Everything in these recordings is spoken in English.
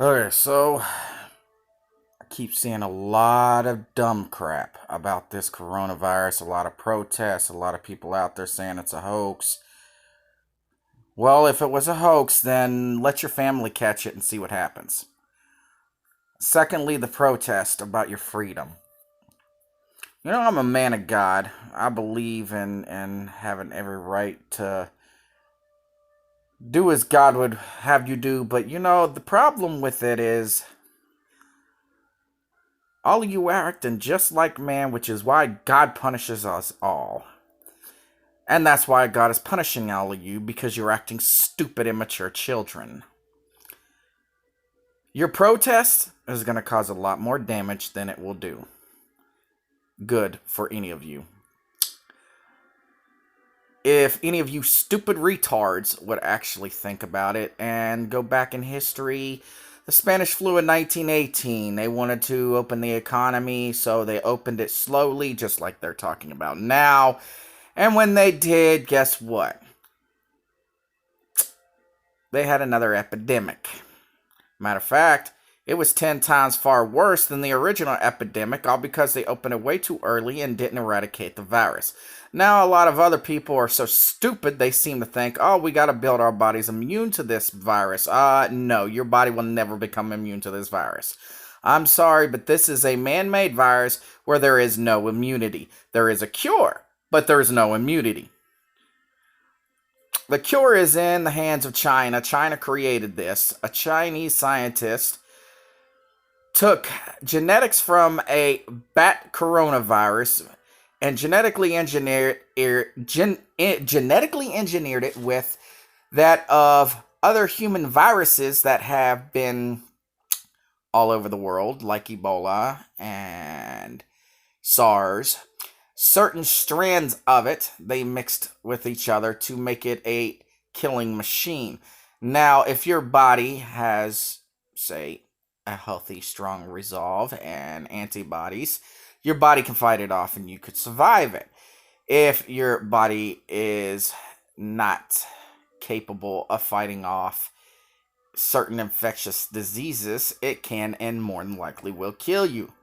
Okay, so I keep seeing a lot of dumb crap about this coronavirus, a lot of protests, a lot of people out there saying it's a hoax. Well, if it was a hoax, then let your family catch it and see what happens. Secondly, the protest about your freedom. I'm a man of God. I believe in having every right to do as God would have you do, but the problem with it is all of you are acting just like man, which is why God punishes us all. And that's why God is punishing all of you, because you're acting stupid, immature children. Your protest is going to cause a lot more damage than it will do good for any of you. If any of you stupid retards would actually think about it and go back in history, the Spanish flu in 1918, they wanted to open the economy, so they opened it slowly, just like they're talking about now. And when they did, guess what? They had another epidemic. Matter of fact, it was 10 times far worse than the original epidemic, all because they opened it way too early and didn't eradicate the virus. Now, a lot of other people are so stupid, they seem to think, oh, we got to build our bodies immune to this virus. No, your body will never become immune to this virus. I'm sorry, but this is a man-made virus where there is no immunity. There is a cure, but there is no immunity. The cure is in the hands of China. China created this. A Chinese scientist took genetics from a bat coronavirus and genetically engineered it with that of other human viruses that have been all over the world, like Ebola and SARS. Certain strands of it they mixed with each other to make it a killing machine. Now, if your body has, say, a healthy, strong resolve and antibodies, your body can fight it off and you could survive it. If your body is not capable of fighting off certain infectious diseases, it can and more than likely will kill you.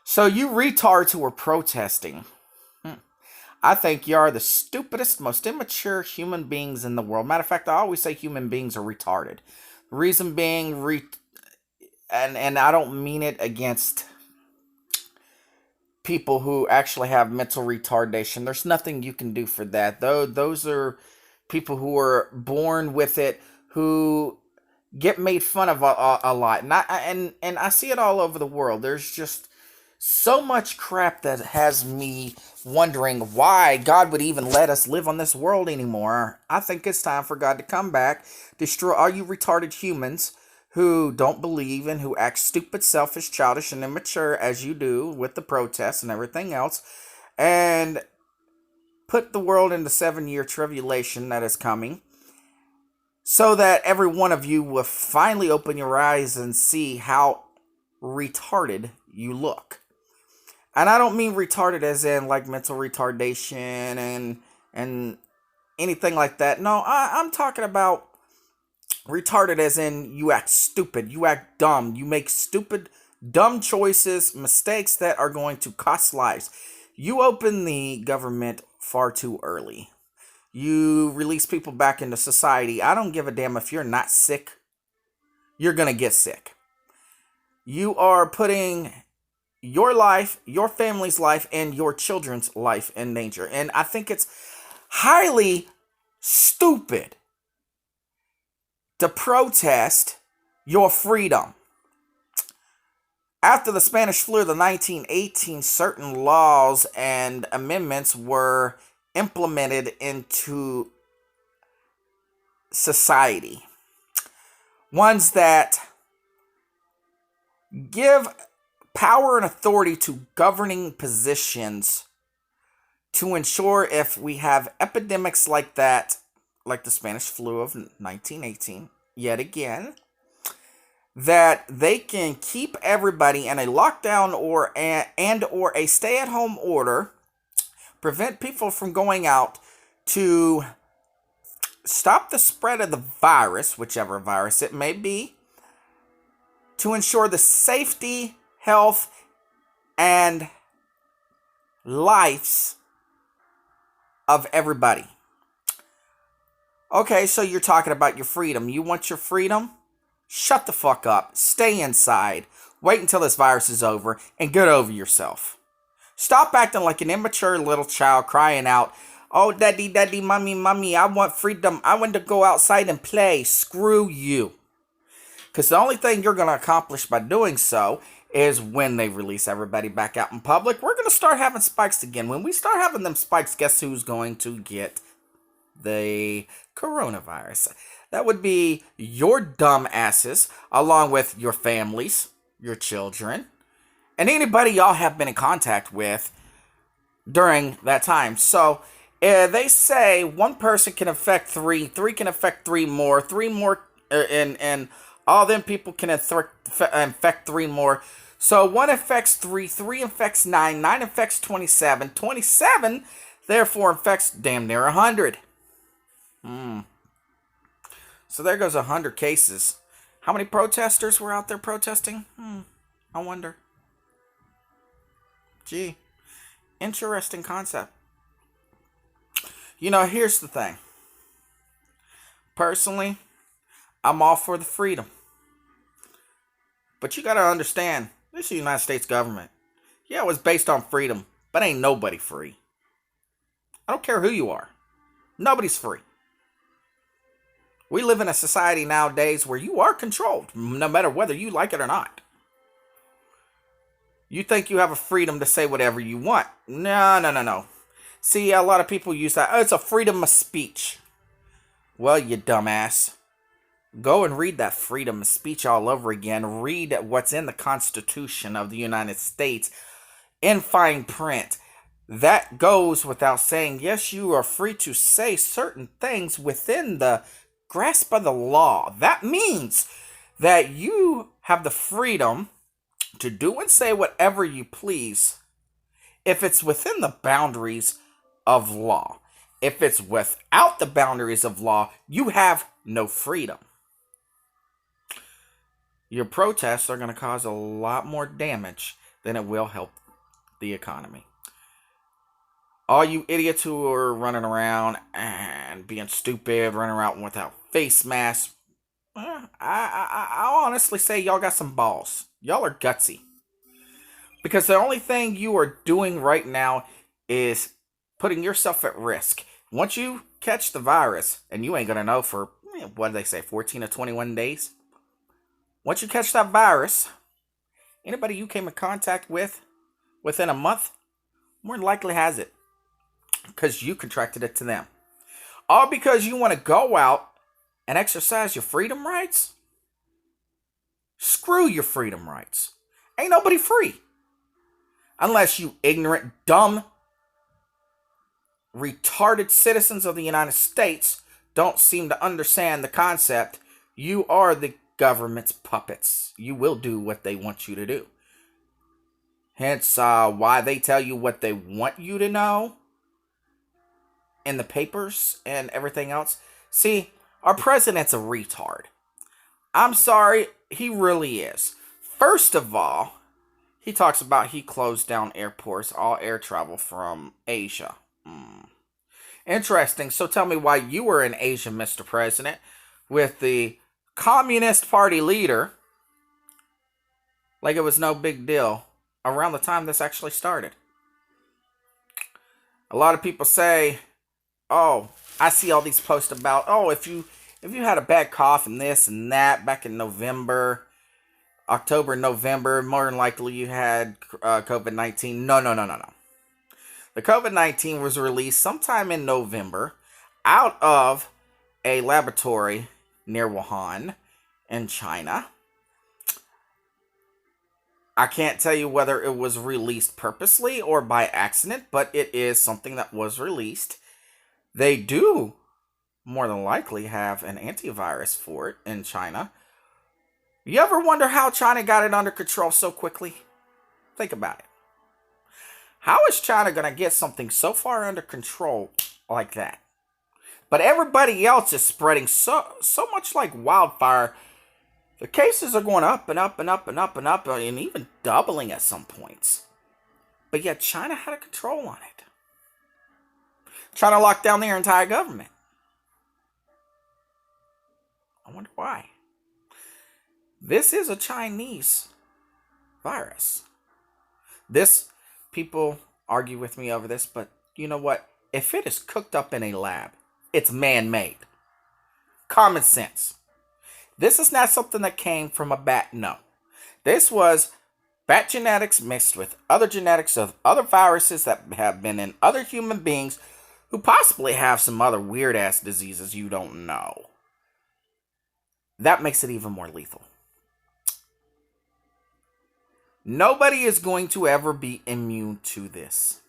So you retards who are protesting, I think you are the stupidest, most immature human beings in the world. Matter of fact, I always say human beings are retarded. The reason being, and I don't mean it against people who actually have mental retardation. There's nothing you can do for that. Though those are people who are born with it, who get made fun of a lot, and I see it all over the world. There's just so much crap that has me wondering why God would even let us live on this world anymore. I think it's time for God to come back, destroy all you retarded humans who don't believe and who act stupid, selfish, childish, and immature as you do with the protests and everything else, and put the world in the 7-year tribulation that is coming, so that every one of you will finally open your eyes and see how retarded you look. And I don't mean retarded as in like mental retardation and anything like that. No, I'm talking about retarded as in you act stupid, you act dumb, you make stupid, dumb choices, mistakes that are going to cost lives. You open the government far too early. You release people back into society. I don't give a damn if you're not sick. You're going to get sick. You are putting your life, your family's life, and your children's life in danger. And I think it's highly stupid to protest your freedom. After the Spanish flu of the 1918, certain laws and amendments were implemented into society. Ones that give power and authority to governing positions to ensure if we have epidemics like that, like the Spanish flu of 1918, yet again, that they can keep everybody in a lockdown or a stay-at-home order, prevent people from going out to stop the spread of the virus, whichever virus it may be, to ensure the safety, health, and lives of everybody. Okay, so you're talking about your freedom. You want your freedom? Shut the fuck up. Stay inside. Wait until this virus is over and get over yourself. Stop acting like an immature little child crying out, "Oh, daddy, daddy, mommy, mommy, I want freedom. I want to go outside and play." Screw you. Because the only thing you're going to accomplish by doing so is when they release everybody back out in public, we're going to start having spikes again. When we start having them spikes, guess who's going to get the coronavirus? That would be your dumb asses, along with your families, your children, and anybody y'all have been in contact with during that time. So they say one person can affect three can affect three more, and all them people can infect three more. So one infects three infects nine infects 27, 27 therefore infects damn near 100. So there goes 100 cases. How many protesters were out there protesting? I wonder. Gee, interesting concept. You know, here's the thing. Personally, I'm all for the freedom. But you gotta understand, this is the United States government. Yeah, it was based on freedom, but ain't nobody free. I don't care who you are. Nobody's free. We live in a society nowadays where you are controlled, no matter whether you like it or not. You think you have a freedom to say whatever you want. No. See, a lot of people use that. Oh, it's a freedom of speech. Well, you dumbass. Go and read that freedom of speech all over again. Read what's in the Constitution of the United States in fine print. That goes without saying. Yes, you are free to say certain things within the grasp of the law. That means that you have the freedom to do and say whatever you please if it's within the boundaries of law. If it's without the boundaries of law, you have no freedom. Your protests are going to cause a lot more damage than it will help the economy. All you idiots who are running around and being stupid, running around without face masks, I honestly say y'all got some balls. Y'all are gutsy. Because the only thing you are doing right now is putting yourself at risk. Once you catch the virus, and you ain't going to know for, what do they say, 14 to 21 days? Once you catch that virus, anybody you came in contact with within a month, more than likely has it. Because you contracted it to them. All because you want to go out and exercise your freedom rights? Screw your freedom rights. Ain't nobody free. Unless you ignorant, dumb, retarded citizens of the United States don't seem to understand the concept. You are the government's puppets. You will do what they want you to do. Hence why they tell you what they want you to know in the papers and everything else. See, our president's a retard. I'm sorry, he really is. First of all, he talks about he closed down airports, all air travel from Asia. Interesting. So tell me why you were in Asia, Mr. President, with the Communist Party leader, like it was no big deal, around the time this actually started. A lot of people say, oh, I see all these posts about, oh, if you had a bad cough and this and that back in October, November, more than likely you had COVID-19. No. The COVID-19 was released sometime in November out of a laboratory near Wuhan in China. I can't tell you whether it was released purposely or by accident, but it is something that was released. They do more than likely have an antivirus for it in China. You ever wonder how China got it under control so quickly? Think about it. How is China going to get something so far under control like that? But everybody else is spreading so much like wildfire The cases are going up and up and up and up and up, and even doubling at some points. But yet China had a control on it. Trying to lock down their entire government. I wonder why. This is a Chinese virus. People argue with me over this, but you know what? If it is cooked up in a lab, it's man-made. Common sense. This is not something that came from a bat, no. This was bat genetics mixed with other genetics of other viruses that have been in other human beings who possibly have some other weird-ass diseases you don't know. That makes it even more lethal. Nobody is going to ever be immune to this.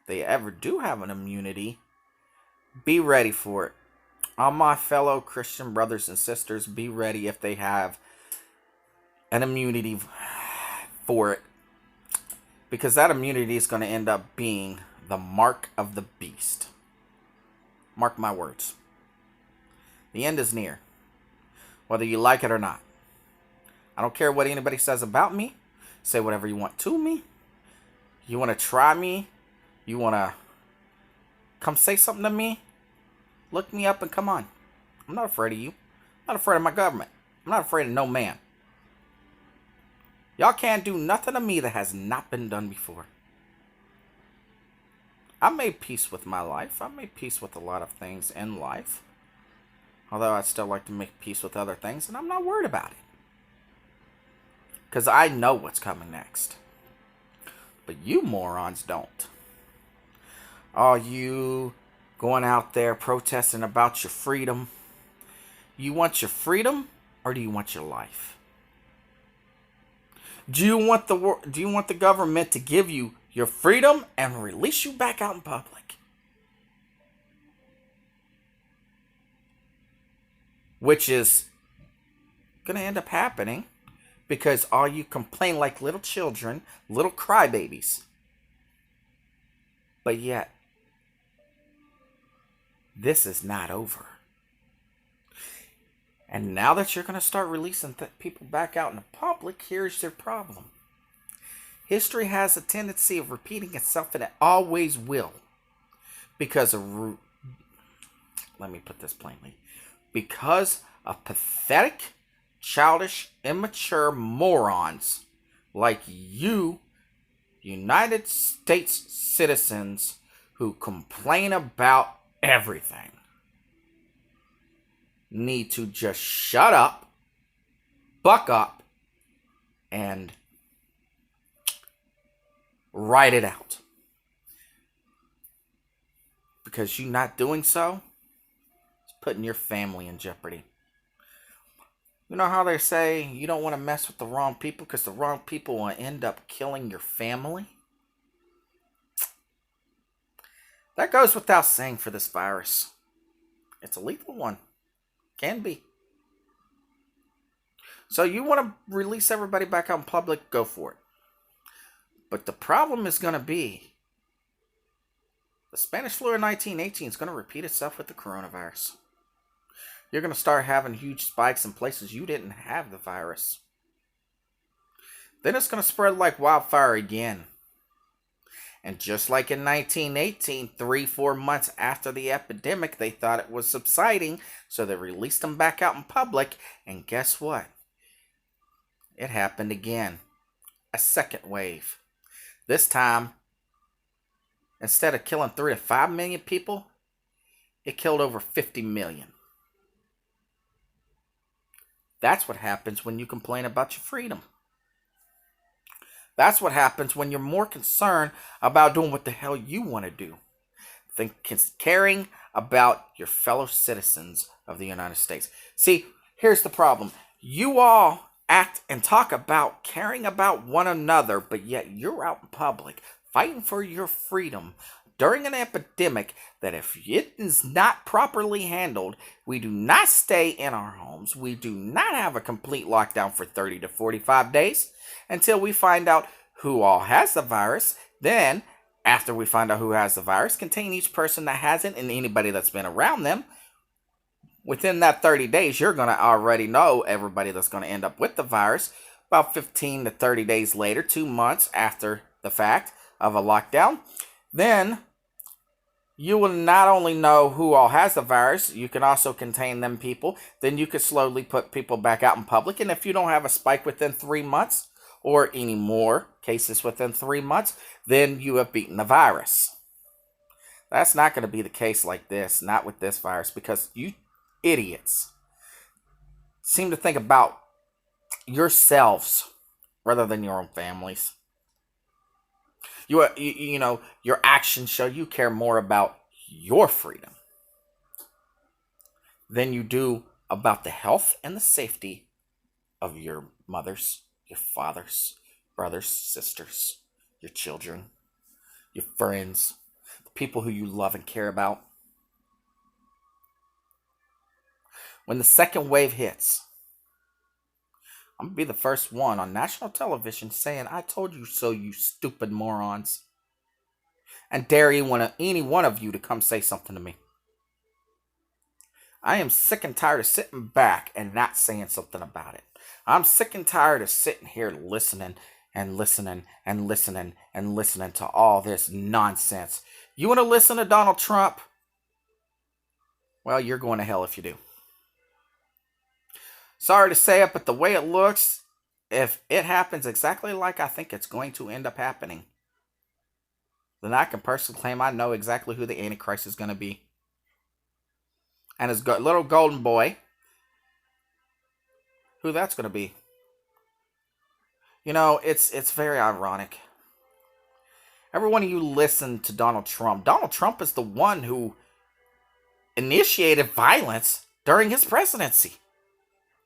If they ever do have an immunity, be ready for it. All my fellow Christian brothers and sisters, be ready if they have an immunity for it. Because that immunity is going to end up being the mark of the beast. Mark my words. The end is near. Whether you like it or not. I don't care what anybody says about me. Say whatever you want to me. You want to try me? You want to come say something to me? Look me up and come on. I'm not afraid of you. I'm not afraid of my government. I'm not afraid of no man. Y'all can't do nothing to me that has not been done before. I made peace with my life. I made peace with a lot of things in life. Although I'd still like to make peace with other things, and I'm not worried about it. Because I know what's coming next. But you morons don't. All you going out there protesting about your freedom. You want your freedom or do you want your life? Do you want the government to give you your freedom and release you back out in public? Which is going to end up happening because all you complain like little children, little crybabies. But yet, this is not over. And now that you're going to start releasing people back out in the public, here's your problem. History has a tendency of repeating itself, and it always will. Because of, let me put this plainly, because of pathetic, childish, immature morons like you, United States citizens who complain about everything, need to just shut up, buck up, and write it out. Because you not doing so is putting your family in jeopardy. You know how they say you don't want to mess with the wrong people because the wrong people will end up killing your family? That goes without saying for this virus. It's a lethal one. Can be. So you want to release everybody back out in public, go for it. But the problem is going to be the Spanish flu in 1918 is going to repeat itself with the coronavirus. You're going to start having huge spikes in places you didn't have the virus. Then it's going to spread like wildfire again. And just like in 1918, 3-4 months after the epidemic, they thought it was subsiding, so they released them back out in public, and guess what? It happened again. A second wave. This time, instead of killing 3 to 5 million people, it killed over 50 million. That's what happens when you complain about your freedom. That's what happens when you're more concerned about doing what the hell you want to do than caring about your fellow citizens of the United States. See, here's the problem. You all act and talk about caring about one another, but yet you're out in public fighting for your freedom during an epidemic that if it is not properly handled, we do not stay in our homes. We do not have a complete lockdown for 30 to 45 days until we find out who all has the virus. Then, after we find out who has the virus, contain each person that has it and anybody that's been around them. Within that 30 days, you're going to already know everybody that's going to end up with the virus. About 15 to 30 days later, 2 months after the fact of a lockdown, then you will not only know who all has the virus, you can also contain them people. Then you could slowly put people back out in public. And if you don't have a spike within 3 months or any more cases within 3 months, then you have beaten the virus. That's not going to be the case like this, not with this virus, because you idiots seem to think about yourselves rather than your own families. You know, your actions show you care more about your freedom than you do about the health and the safety of your mothers, your fathers, brothers, sisters, your children, your friends, the people who you love and care about. When the second wave hits, I'm going to be the first one on national television saying, "I told you so, you stupid morons." And dare any one of you to come say something to me. I am sick and tired of sitting back and not saying something about it. I'm sick and tired of sitting here listening and listening and listening and listening to all this nonsense. You want to listen to Donald Trump? Well, you're going to hell if you do. Sorry to say it, but the way it looks, if it happens exactly like I think it's going to end up happening, then I can personally claim I know exactly who the Antichrist is going to be. And his little golden boy, who that's going to be. You know, it's very ironic. Every one of you listen to Donald Trump. Donald Trump is the one who initiated violence during his presidency.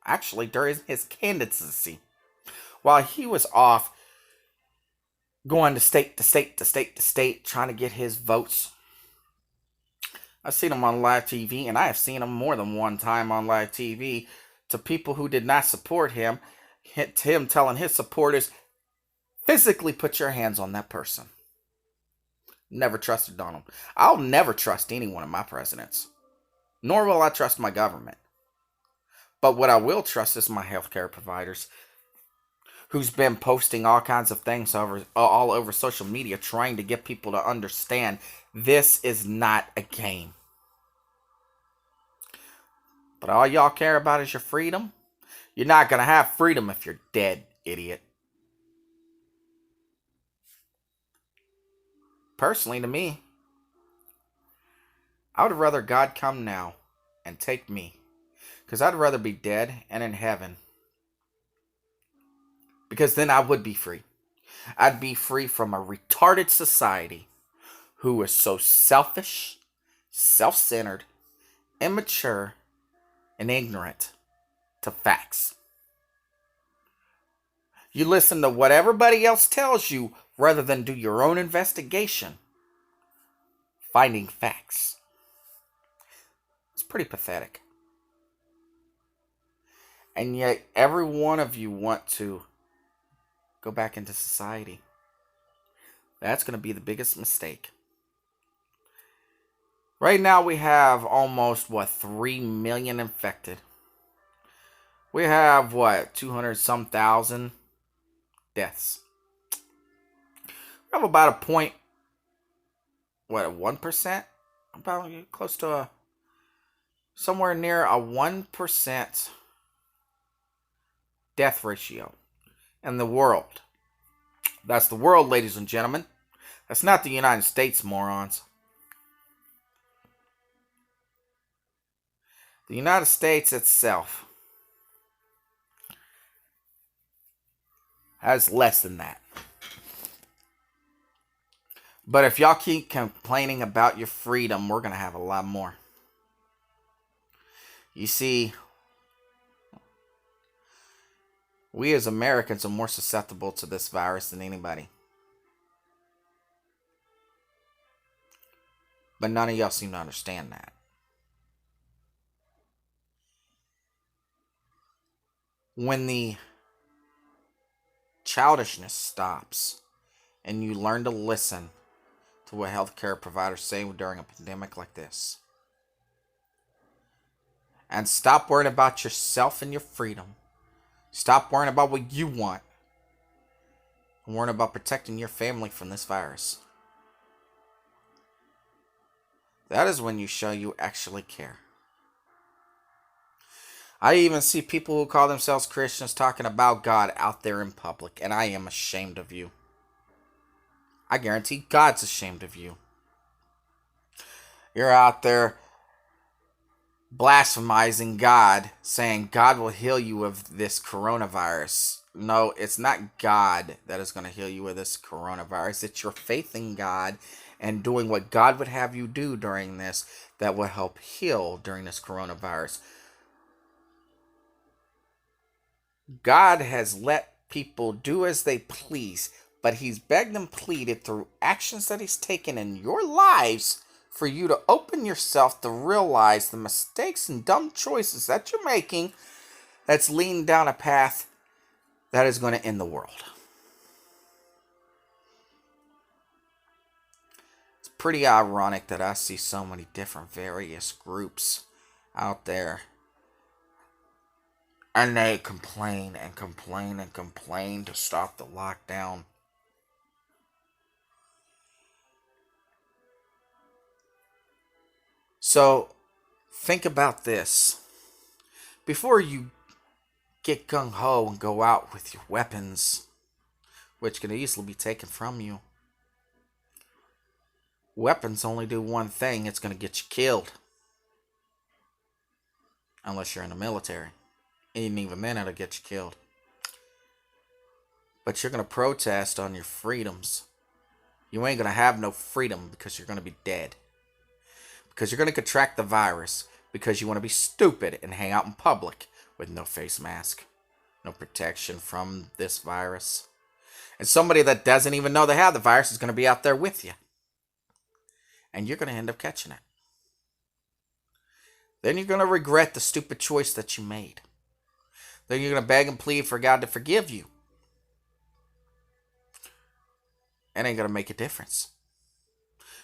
Actually, during his candidacy. While he was off going to state to state to state to state trying to get his votes. I've seen him on live TV, and I have seen him more than one time on live TV to people who did not support him, him telling his supporters, physically put your hands on that person. Never trusted Donald. I'll never trust any one of my presidents. Nor will I trust my government. But what I will trust is my healthcare providers, who's been posting all kinds of things all over social media trying to get people to understand this is not a game. But all y'all care about is your freedom. You're not going to have freedom if you're dead, idiot. Personally, to me, I would rather God come now and take me. Because I'd rather be dead and in heaven. Because then I would be free. I'd be free from a retarded society who is so selfish, self-centered, immature, and ignorant to facts. You listen to what everybody else tells you rather than do your own investigation, finding facts. It's pretty pathetic. And yet every one of you want to go back into society. That's going to be the biggest mistake. Right now we have almost, 3 million infected. We have, 200-some thousand deaths. We have about a point, 1%? About close to somewhere near a 1% death ratio in the world. That's the world, ladies and gentlemen. That's not the United States, morons. The United States itself has less than that. But if y'all keep complaining about your freedom, we're going to have a lot more. You see, we as Americans are more susceptible to this virus than anybody. But none of y'all seem to understand that. When the childishness stops and you learn to listen to what healthcare providers say during a pandemic like this, And stop worrying about yourself and your freedom. Stop worrying about what you want. And worrying about protecting your family from this virus. That is when you show you actually care. I even see people who call themselves Christians talking about God out there in public, and I am ashamed of you. I guarantee God's ashamed of you. You're out there blasphemizing God, saying God will heal you of this coronavirus. No, it's not God that is going to heal you of this coronavirus. It's your faith in God and doing what God would have you do during this that will help heal during this coronavirus. God has let people do as they please, but he's begged and pleaded through actions that he's taken in your lives for you to open yourself to realize the mistakes and dumb choices that you're making that's leading down a path that is going to end the world. It's pretty ironic that I see so many different various groups out there, and they complain and complain and complain to stop the lockdown. So, think about this. Before you get gung-ho and go out with your weapons, which can easily be taken from you, weapons only do one thing. It's going to get you killed. Unless you're in the military. And even then, it'll get you killed. But you're going to protest on your freedoms. You ain't going to have no freedom because you're going to be dead. Because you're going to contract the virus. Because you want to be stupid and hang out in public with no face mask. No protection from this virus. And somebody that doesn't even know they have the virus is going to be out there with you. And you're going to end up catching it. Then you're going to regret the stupid choice that you made. Then you're going to beg and plead for God to forgive you. It ain't going to make a difference.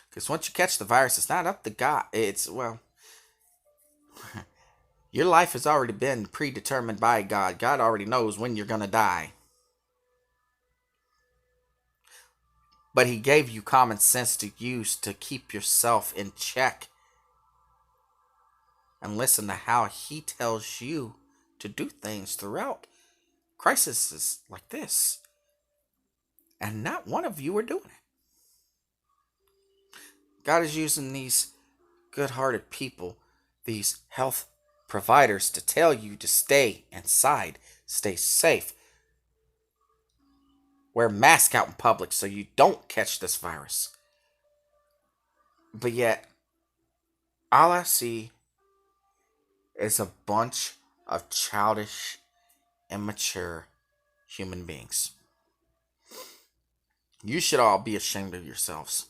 Because once you catch the virus, it's not up to God. It's, well, your life has already been predetermined by God. God already knows when you're going to die. But he gave you common sense to use to keep yourself in check. And listen to how he tells you to do things throughout crises like this. And not one of you are doing it. God is using these good-hearted people, these health providers, to tell you to stay inside, stay safe. Wear masks out in public so you don't catch this virus. But yet, all I see is a bunch of childish, immature human beings. You should all be ashamed of yourselves.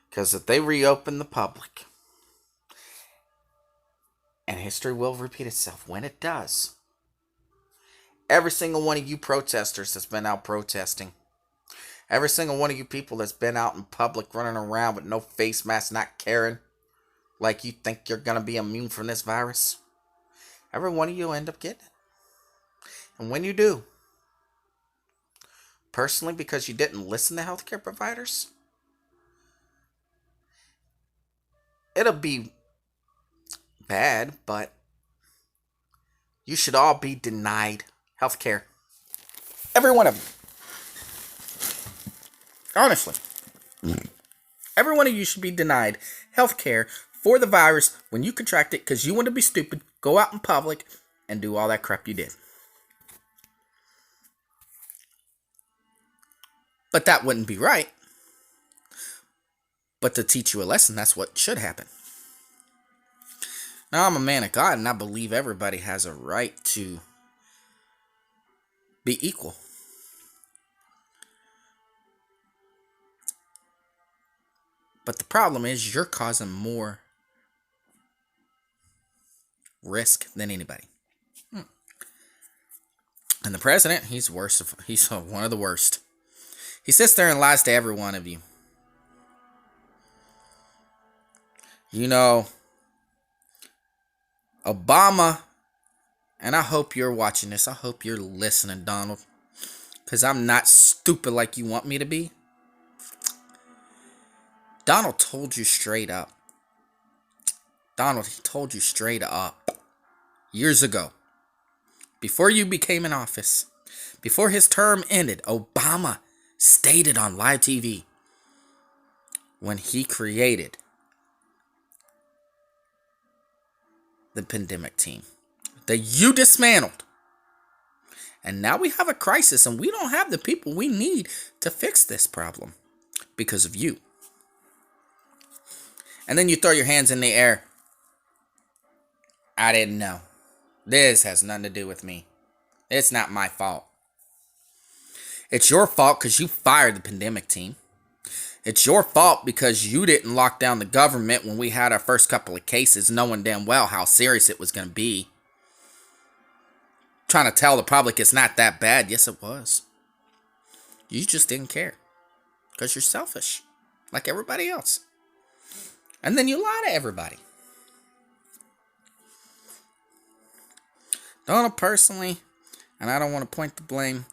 Because if they reopen the public, and history will repeat itself when it does, every single one of you protesters that's been out protesting, every single one of you people that's been out in public running around with no face mask, not caring, like you think you're going to be immune from this virus, every one of you will end up getting it. And when you do, personally, because you didn't listen to healthcare providers, it'll be bad, but you should all be denied healthcare. Every one of you. Honestly. Every one of you should be denied healthcare for the virus when you contract it because you want to be stupid, go out in public, and do all that crap you did. But that wouldn't be right. But to teach you a lesson, that's what should happen. Now, I'm a man of God, and I believe everybody has a right to be equal. But the problem is you're causing more risk than anybody. And the president, he's worse. He's one of the worst. He sits there and lies to every one of you. You know, Obama, and I hope you're watching this. I hope you're listening, Donald, because I'm not stupid like you want me to be. Donald told you straight up. Donald, he told you straight up years ago, before you became in office, before his term ended. Obama stated on live TV when he created the pandemic team that you dismantled. And now we have a crisis and we don't have the people we need to fix this problem because of you. And then you throw your hands in the air. I didn't know. This has nothing to do with me. It's not my fault. It's your fault because you fired the pandemic team. It's your fault because you didn't lock down the government when we had our first couple of cases, knowing damn well how serious it was going to be. Trying to tell the public it's not that bad. Yes, it was. You just didn't care because you're selfish, like everybody else. And then you lie to everybody. Donald, personally, and I don't want to point the blame,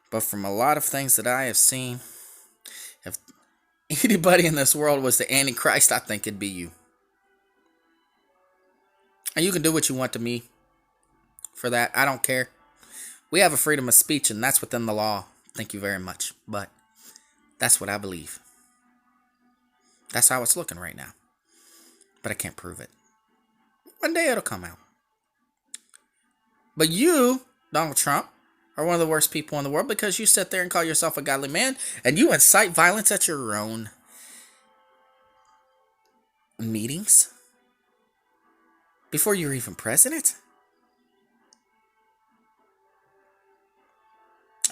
but from a lot of things that I have seen, if anybody in this world was the Antichrist, I think it'd be you. And you can do what you want to me for that. I don't care. We have a freedom of speech, and that's within the law. Thank you very much. But that's what I believe. That's how it's looking right now. But I can't prove it. One day it'll come out. But you, Donald Trump, are one of the worst people in the world because you sit there and call yourself a godly man and you incite violence at your own meetings before you're even president.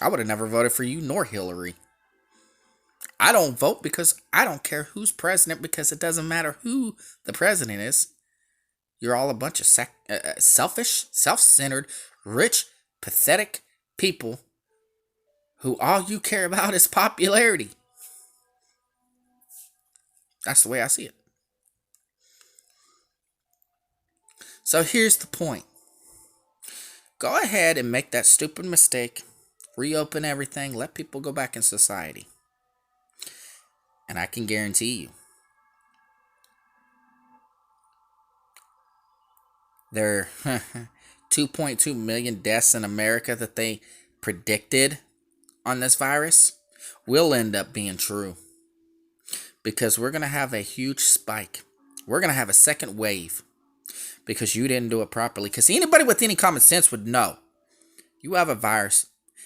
I would have never voted for you nor Hillary. I don't vote because I don't care who's president, because it doesn't matter who the president is. You're all a bunch of selfish, self-centered, rich, pathetic people who all you care about is popularity. That's the way I see it. So here's the point. Go ahead and make that stupid mistake. Reopen everything. Let people go back in society. And I can guarantee you, there are 2.2 million deaths in America that they predicted on this virus will end up being true. Because we're going to have a huge spike. We're going to have a second wave. Because you didn't do it properly. Because anybody with any common sense would know. You have a virus.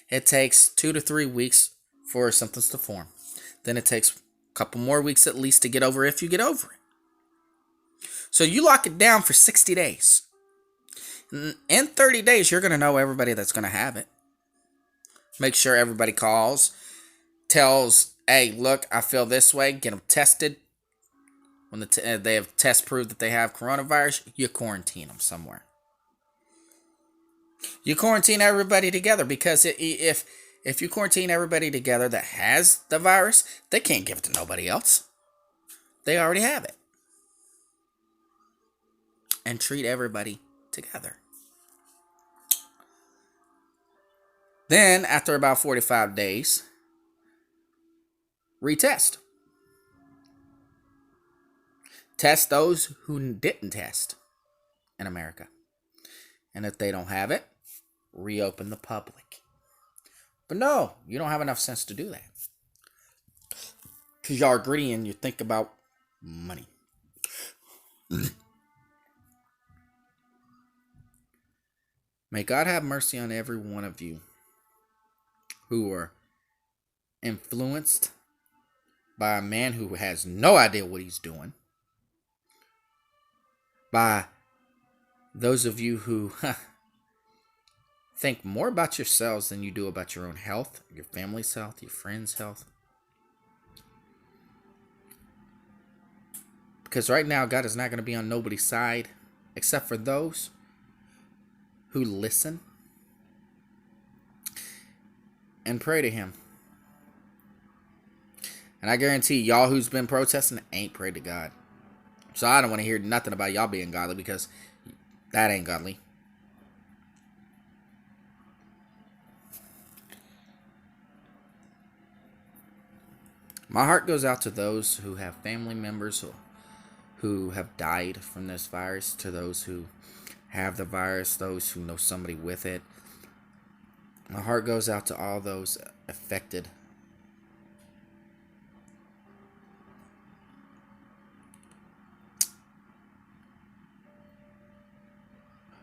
It takes 2 to 3 weeks for symptoms to form. Then it takes a couple more weeks at least to get over, if you get over it. So you lock it down for 60 days. In 30 days, you're going to know everybody that's going to have it. Make sure everybody calls, tells, hey, look, I feel this way. Get them tested. When they have tests prove that they have coronavirus, you quarantine them somewhere. You quarantine everybody together, because if you quarantine everybody together that has the virus, they can't give it to nobody else. They already have it. And treat everybody together. Then, after about 45 days, retest. Test those who didn't test in America. And if they don't have it, reopen the public. But no, you don't have enough sense to do that. Because y'all are greedy and you think about money. May God have mercy on every one of you who are influenced by a man who has no idea what he's doing. By those of you who think more about yourselves than you do about your own health, your family's health, your friends' health. Because right now, God is not going to be on nobody's side except for those who listen and pray to him. And I guarantee y'all who's been protesting ain't prayed to God. So I don't want to hear nothing about y'all being godly, because That ain't godly. My heart goes out to those who have family members who have died from this virus, to those who have the virus, those who know somebody with it. My heart goes out to all those affected.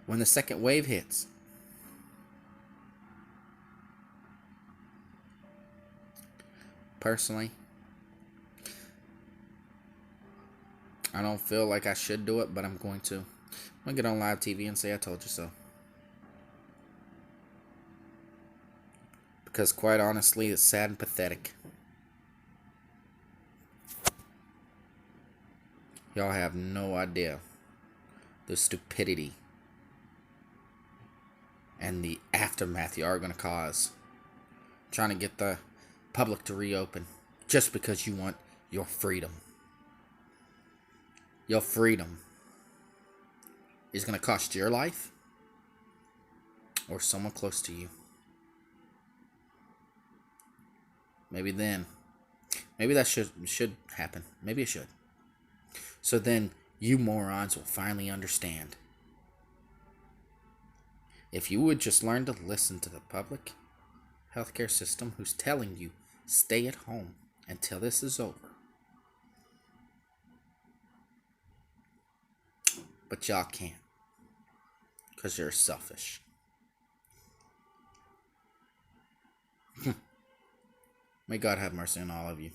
When the second wave hits, personally, I don't feel like I should do it, but I'm going to. I'm going to get on live TV and say I told you so. Because quite honestly, it's sad and pathetic. Y'all have no idea the stupidity and the aftermath you are going to cause trying to get the public to reopen just because you want your freedom. Your freedom is going to cost your life or someone close to you. Maybe then, maybe that should happen. Maybe it should. So then you morons will finally understand. If you would just learn to listen to the public healthcare system who's telling you stay at home until this is over. But y'all can't. Because you're selfish. May God have mercy on all of you.